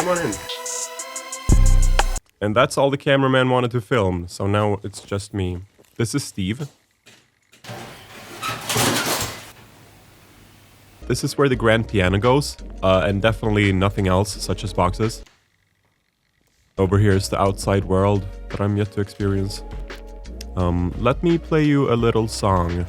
come on in. And that's all the cameraman wanted to film, so now it's just me. This is Steve. This is where the grand piano goes, and definitely nothing else, such as boxes. Over here is the outside world that I'm yet to experience. Let me play you a little song.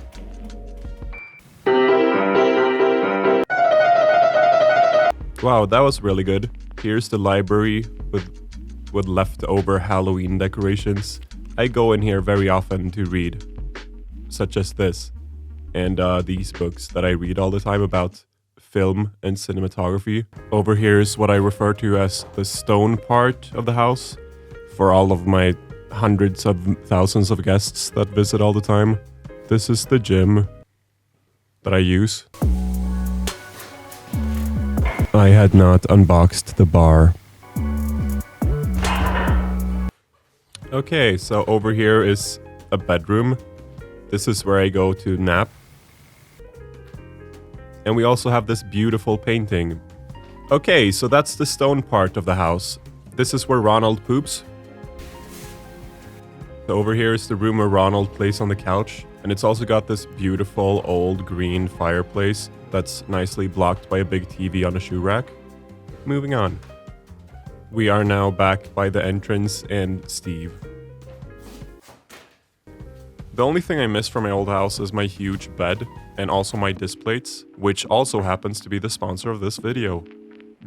Wow, that was really good. Here's the library with leftover Halloween decorations. I go in here very often to read, such as this, and these books that I read all the time about film and cinematography. Over here is what I refer to as the stone part of the house for all of my hundreds of thousands of guests that visit all the time. This is the gym that I use. I had not unboxed the bar. Okay, so over here is a bedroom. This is where I go to nap. And we also have this beautiful painting. Okay, so that's the stone part of the house. This is where Ronald poops. So over here is the room where Ronald plays on the couch. And it's also got this beautiful old green fireplace that's nicely blocked by a big TV on a shoe rack. Moving on. We are now back by the entrance and Steve. The only thing I miss from my old house is my huge bed and also my Displates, which also happens to be the sponsor of this video.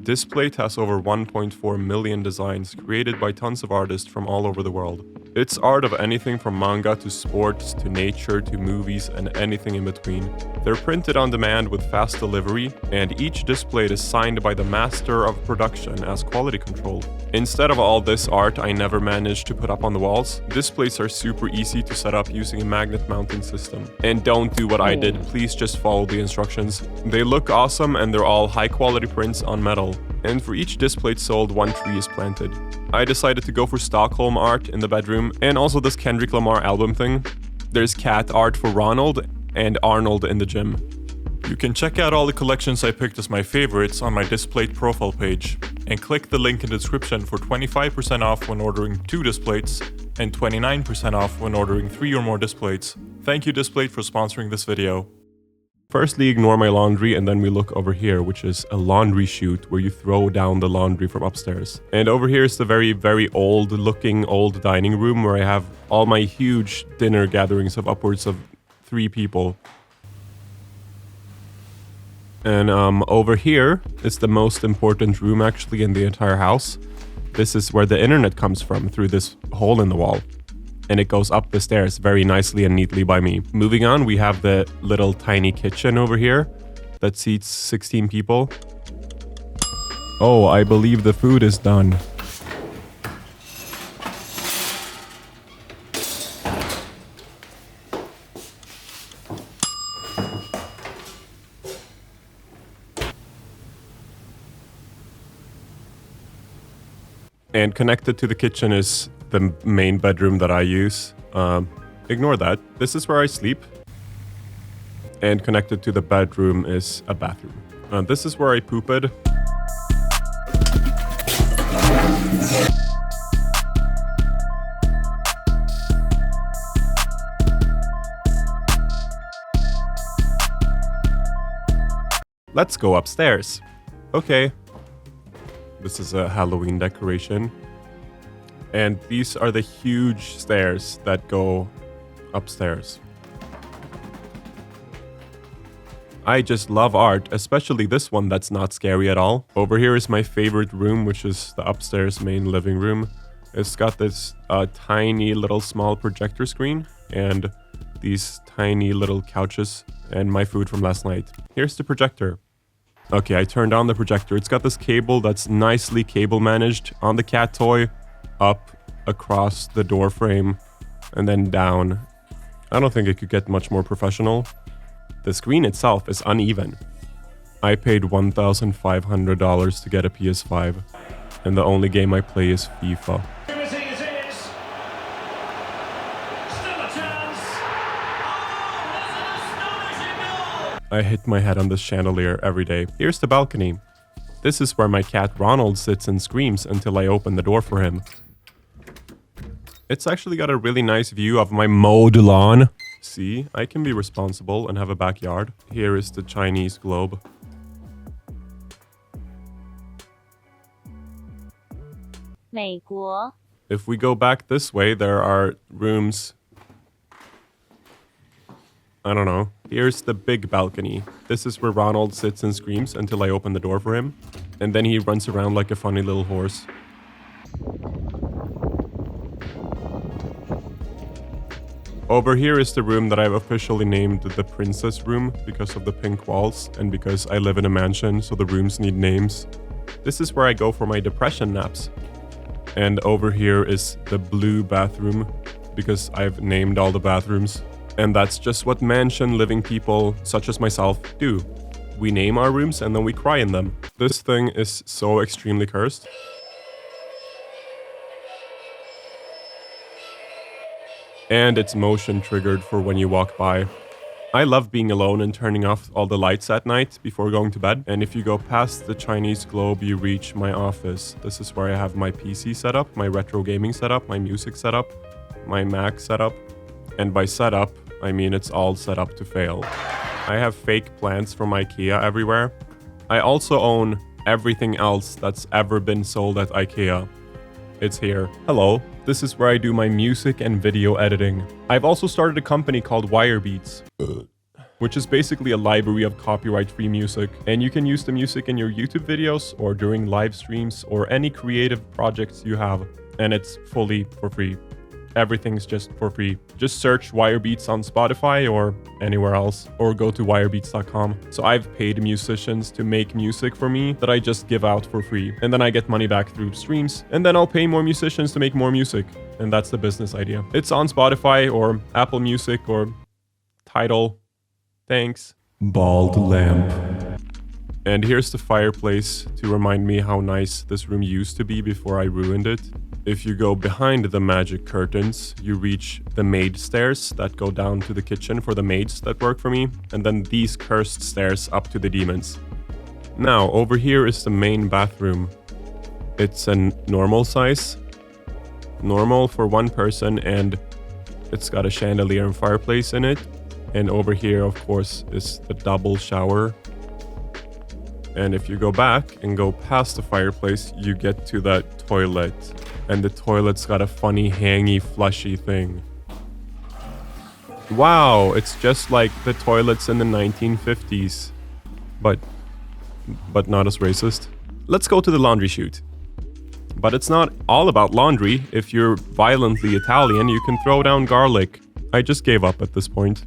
Displate has over 1.4 million designs created by tons of artists from all over the world. It's art of anything from manga to sports to nature to movies and anything in between. They're printed on demand with fast delivery, and each display is signed by the master of production as quality control. Instead of all this art I never managed to put up on the walls, displays are super easy to set up using a magnet mounting system. And don't do what I did, please just follow the instructions. They look awesome and they're all high quality prints on metal. And for each display sold, one tree is planted. I decided to go for Stockholm art in the bedroom and also this Kendrick Lamar album thing. There's cat art for Ronald and Arnold in the gym. You can check out all the collections I picked as my favorites on my Displate profile page, and click the link in the description for 25% off when ordering 2 Displates and 29% off when ordering 3 or more Displates. Thank you Displate for sponsoring this video. Firstly, ignore my laundry, and then we look over here, which is a laundry chute where you throw down the laundry from upstairs. And over here is the very, very old looking old dining room where I have all my huge dinner gatherings of upwards of 3 people. And over here is the most important room actually in the entire house. This is where the internet comes from, through this hole in the wall. And it goes up the stairs very nicely and neatly by me. Moving on, we have the little tiny kitchen over here that seats 16 people. Oh, I believe the food is done. And connected to the kitchen is the main bedroom that I use. Ignore that. This is where I sleep. And connected to the bedroom is a bathroom. This is where I pooped. Let's go upstairs. Okay. This is a Halloween decoration. And these are the huge stairs that go upstairs. I just love art, especially this one that's not scary at all. Over here is my favorite room, which is the upstairs main living room. It's got this tiny little small projector screen and these tiny little couches and my food from last night. Here's the projector. Okay, I turned on the projector. It's got this cable that's nicely cable managed on the cat toy, up, across the door frame, and then down. I don't think it could get much more professional. The screen itself is uneven. I paid $1,500 to get a PS5, and the only game I play is FIFA. I hit my head on this chandelier every day. Here's the balcony. This is where my cat Ronald sits and screams until I open the door for him. It's actually got a really nice view of my mowed lawn. See, I can be responsible and have a backyard. Here is the Chinese globe. If we go back this way, there are rooms. I don't know. Here's the big balcony. This is where Ronald sits and screams until I open the door for him. And then he runs around like a funny little horse. Over here is the room that I've officially named the princess room because of the pink walls and because I live in a mansion, so the rooms need names. This is where I go for my depression naps. And over here is the blue bathroom because I've named all the bathrooms. And that's just what mansion living people such as myself do. We name our rooms and then we cry in them. This thing is so extremely cursed. And it's motion triggered for when you walk by. I love being alone and turning off all the lights at night before going to bed. And if you go past the Chinese globe, you reach my office. This is where I have my PC setup, my retro gaming setup, my music setup, my Mac setup. And by setup, I mean it's all set up to fail. I have fake plants from IKEA everywhere. I also own everything else that's ever been sold at IKEA. It's here. Hello, this is where I do my music and video editing. I've also started a company called Wirebeats, which is basically a library of copyright-free music. And you can use the music in your YouTube videos or during live streams or any creative projects you have. And it's fully for free. Everything's just for free. Just search Wirebeats on Spotify or anywhere else, or go to wirebeats.com. So I've paid musicians to make music for me that I just give out for free. And then I get money back through streams. And then I'll pay more musicians to make more music. And that's the business idea. It's on Spotify or Apple Music or Tidal. Thanks. Bald lamp. And here's the fireplace to remind me how nice this room used to be before I ruined it. If you go behind the magic curtains, you reach the maid stairs that go down to the kitchen for the maids that work for me, and then these cursed stairs up to the demons. Now, over here is the main bathroom. It's a normal size. Normal for one person, and it's got a chandelier and fireplace in it. And over here, of course, is the double shower. And if you go back and go past the fireplace, you get to that toilet. And the toilet's got a funny, hangy, flushy thing. Wow, it's just like the toilets in the 1950s. But not as racist. Let's go to the laundry chute. But it's not all about laundry. If you're violently Italian, you can throw down garlic. I just gave up at this point.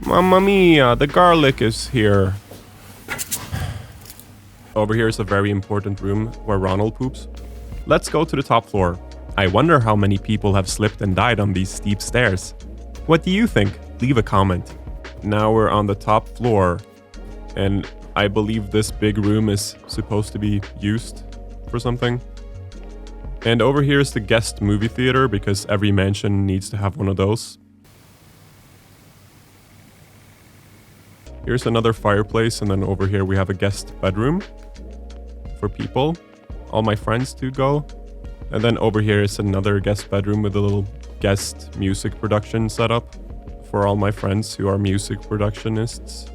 Mamma mia, the garlic is here. Over here is a very important room where Ronald poops. Let's go to the top floor. I wonder how many people have slipped and died on these steep stairs. What do you think? Leave a comment. Now we're on the top floor. And I believe this big room is supposed to be used for something. And over here is the guest movie theater because every mansion needs to have one of those. Here's another fireplace, and then over here we have a guest bedroom for people, all my friends to go. And then over here is another guest bedroom with a little guest music production setup for all my friends who are music productionists.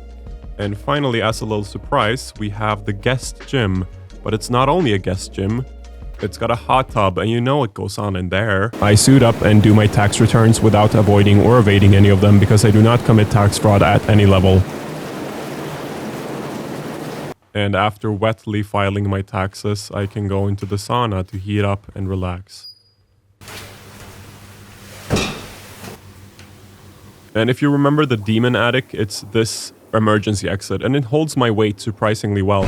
And finally, as a little surprise, we have the guest gym. But it's not only a guest gym, it's got a hot tub, and you know what goes on in there. I suit up and do my tax returns without avoiding or evading any of them because I do not commit tax fraud at any level. And after wetly filing my taxes, I can go into the sauna to heat up and relax. And if you remember the demon attic, it's this emergency exit, and it holds my weight surprisingly well.